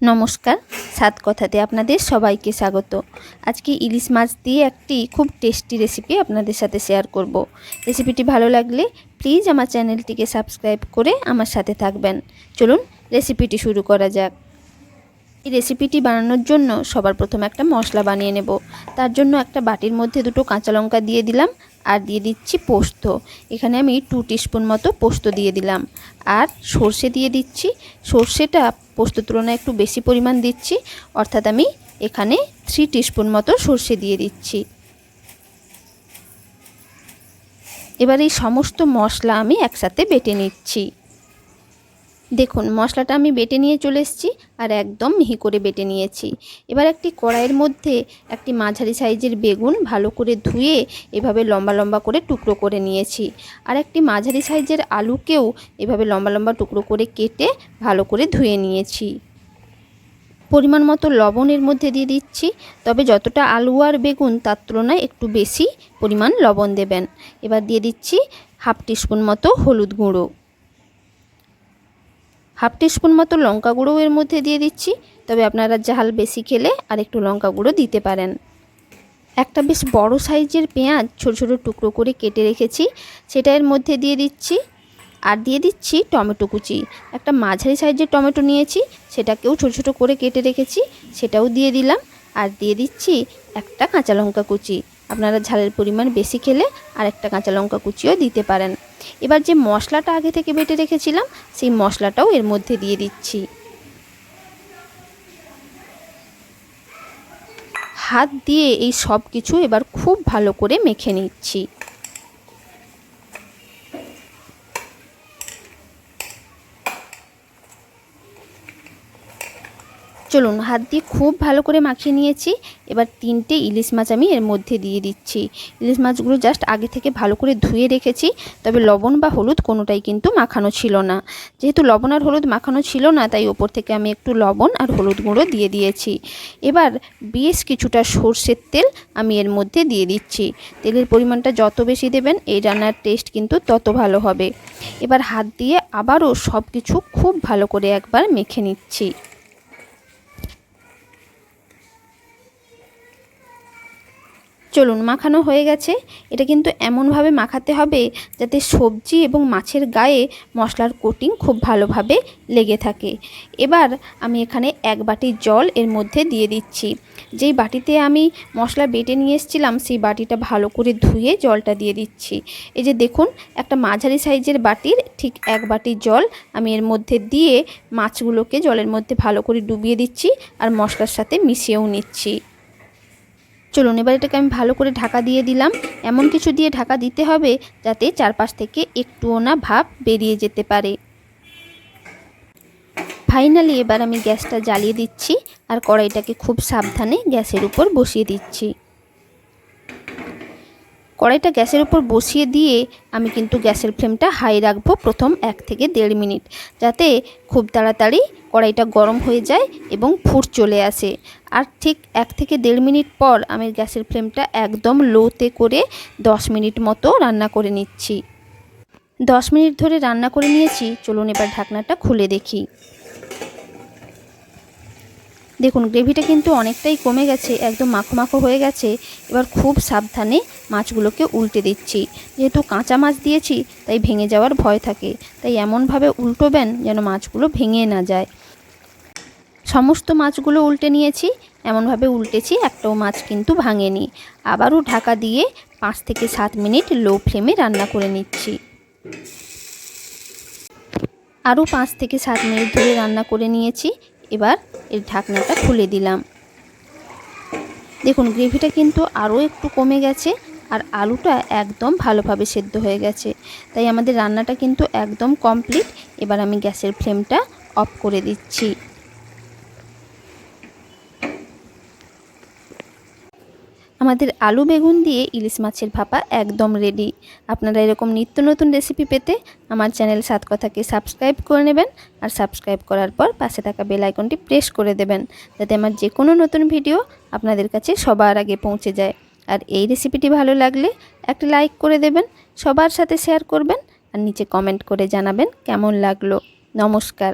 নমস্কার, সাত কথাতে আপনাদের সবাইকে স্বাগত। আজকে ইলিশ মাছ দিয়ে একটি খুব টেস্টি রেসিপি আপনাদের সাথে শেয়ার করব। রেসিপিটি ভালো লাগলে প্লিজ আমার চ্যানেলটিকে সাবস্ক্রাইব করে আমার সাথে থাকবেন। চলুন রেসিপিটি শুরু করা যাক। এই রেসিপিটি বানানোর জন্য সবার প্রথমে একটা মশলা বানিয়ে নেব। তার জন্য একটা বাটির মধ্যে দুটো কাঁচা লঙ্কা দিয়ে দিলাম আর দিয়ে দিচ্ছি পোস্ত। এখানে আমি 2 টিস্পুন মতো পোস্ত দিয়ে দিলাম আর সর্ষে দিয়ে দিচ্ছি। সর্ষেটা পোস্তর তুলনায় একটু বেশি পরিমাণ দিচ্ছি, অর্থাৎ আমি এখানে 3 টিস্পুন মতো সর্ষে দিয়ে দিচ্ছি। এবার এই সমস্ত মশলা আমি একসাথে বেটে নিচ্ছি। দেখুন মশলাটা আমি বেটে নিয়ে চলে এসেছি আর একদম মিহি করে বেটে নিয়েছি। এবার একটি কড়াইয়ের মধ্যে একটি মাঝারি সাইজের বেগুন ভালো করে ধুয়ে এভাবে লম্বা লম্বা করে টুকরো করে নিয়েছি। আর একটি মাঝারি সাইজের আলুকেও এভাবে লম্বা লম্বা টুকরো করে কেটে ভালো করে ধুয়ে নিয়েছি। পরিমাণ মতো লবণ এর মধ্যে দিয়ে দিচ্ছি, তবে যতটা আলু আর বেগুন তার তুলনায় একটু বেশি পরিমাণ লবণ দেবেন। এবার দিয়ে দিচ্ছি 1/2 টিস্পুন মতো হলুদ গুঁড়ো, 1/2 টিস্পুন মতো লঙ্কা গুঁড়ো এর মধ্যে দিয়ে দিচ্ছি, তবে আপনারা ঝাল বেশি খেলে আর একটু লঙ্কা গুঁড়ো দিতে পারেন। একটা বেশ বড় সাইজের পেঁয়াজ ছোট ছোট টুকরো করে কেটে রেখেছি, সেটা এর মধ্যে দিয়ে দিচ্ছি। আর দিয়ে দিচ্ছি টমেটো কুচি, একটা মাঝারি সাইজের টমেটো নিয়েছি, সেটাকেও ছোট ছোট করে কেটে রেখেছি, সেটাও দিয়ে দিলাম। আর দিয়ে দিচ্ছি একটা কাঁচা লঙ্কা কুচি, আপনারা ঝালের পরিমাণ বেশি খেলে আর একটা কাঁচা লঙ্কা কুচিও দিতে পারেন। এবার যে মশলাটা আগে থেকে বেটে রেখেছিলাম সেই মশলাটাও এর মধ্যে দিয়ে দিচ্ছি। হাত দিয়ে এই সব কিছু এবার খুব ভালো করে মেখে নিচ্ছি। চলুন হাত দিয়ে খুব ভালো করে মাখিয়ে নিয়েছি। এবার 3টে ইলিশ মাছ আমি এর মধ্যে দিয়ে দিচ্ছি। ইলিশ মাছগুলো জাস্ট আগে থেকে ভালো করে ধুয়ে রেখেছি, তবে লবণ বা হলুদ কোনোটাই কিন্তু মাখানো ছিল না। যেহেতু লবণ আর হলুদ মাখানো ছিল না, তাই ওপর থেকে আমি একটু লবণ আর হলুদ গুঁড়ো দিয়ে দিয়েছি। এবার বেশ কিছুটা সর্ষের তেল আমি এর মধ্যে দিয়ে দিচ্ছি। তেলের পরিমাণটা যত বেশি দেবেন এই রান্নার টেস্ট কিন্তু তত ভালো হবে। এবার হাত দিয়ে আবারও সব কিছু খুব ভালো করে একবার মেখে নিচ্ছি। চলুন মাখানো হয়ে গেছে। এটা কিন্তু এমনভাবে মাখাতে হবে যাতে সবজি এবং মাছের গায়ে মশলার কোটিং খুব ভালোভাবে লেগে থাকে। এবার আমি এখানে 1 বাটি জল এর মধ্যে দিয়ে দিচ্ছি। যেই বাটিতে আমি মশলা বেটে নিয়ে এসেছিলাম সেই বাটিটা ভালো করে ধুয়ে জলটা দিয়ে দিচ্ছি। এই যে দেখুন একটা মাঝারি সাইজের বাটির ঠিক 1 বাটি জল আমি এর মধ্যে দিয়ে মাছগুলোকে জলের মধ্যে ভালো করে ডুবিয়ে দিচ্ছি আর মশলার সাথে মিশিয়েও নিচ্ছি। চলুন এবার এটাকে আমি ভালো করে ঢাকা দিয়ে দিলাম। এমন কিছু দিয়ে ঢাকা দিতে হবে যাতে চারপাশ থেকে একটুও না ভাপ বেরিয়ে যেতে পারে। ফাইনালি এবার আমি গ্যাসটা জ্বালিয়ে দিচ্ছি আর কড়াইটাকে খুব সাবধানে গ্যাসের উপর বসিয়ে দিচ্ছি। কড়াইটা গ্যাসের উপর বসিয়ে দিয়ে আমি কিন্তু গ্যাসের ফ্লেমটা হাই রাখবো প্রথম 1 থেকে 1.5 মিনিট, যাতে খুব তাড়াতাড়ি কড়াইটা গরম হয়ে যায় এবং ফুট চলে আসে। আর ঠিক 1 থেকে 1.5 মিনিট পর আমি গ্যাসের ফ্লেমটা একদম লোতে করে 10 মিনিট মতো রান্না করে নিচ্ছি। 10 মিনিট ধরে রান্না করে নিয়েছি। চলুন এবার ঢাকনাটা খুলে দেখি। দেখুন গ্রেভিটা কিন্তু অনেকটাই কমে গেছে, একদম মাখো মাখো হয়ে গেছে। এবার খুব সাবধানে মাছগুলোকে উল্টে দিচ্ছি। যেহেতু কাঁচা মাছ দিয়েছি তাই ভেঙে যাওয়ার ভয় থাকে, তাই এমনভাবে উল্টোবেন যেন মাছগুলো ভেঙে না যায়। সমস্ত মাছগুলো উল্টে নিয়েছি, এমনভাবে উল্টেছি একটাও মাছ কিন্তু ভাঙেনি। আবারও ঢাকা দিয়ে 5 থেকে 7 মিনিট লো ফ্লেমে রান্না করে নিচ্ছি। আরও 5 থেকে 7 মিনিট ধরে রান্না করে নিয়েছি। এবার এর ঢাকনাটা খুলে দিলাম। দেখুন গ্রেভিটা কিন্তু আরও একটু কমে গেছে আর আলুটা একদম ভালোভাবে সেদ্ধ হয়ে গেছে, তাই আমাদের রান্নাটা কিন্তু একদম কমপ্লিট। এবার আমি গ্যাসের ফ্লেমটা অফ করে দিচ্ছি। আমাদের আলু বেগুন দিয়ে ইলিশ মাছের ভাপা একদম রেডি। আপনারা এরকম নিত্য নতুন রেসিপি পেতে আমার চ্যানেল সাত কথাকে সাবস্ক্রাইব করে নেবেন আর সাবস্ক্রাইব করার পর পাশে থাকা বেল আইকনটি প্রেস করে দেবেন, যাতে আমার যে কোনো নতুন ভিডিও আপনাদের কাছে সবার আগে পৌঁছে যায়। আর এই রেসিপিটি ভালো লাগলে একটা লাইক করে দেবেন, সবার সাথে শেয়ার করবেন আর নিচে কমেন্ট করে জানাবেন কেমন লাগলো। নমস্কার।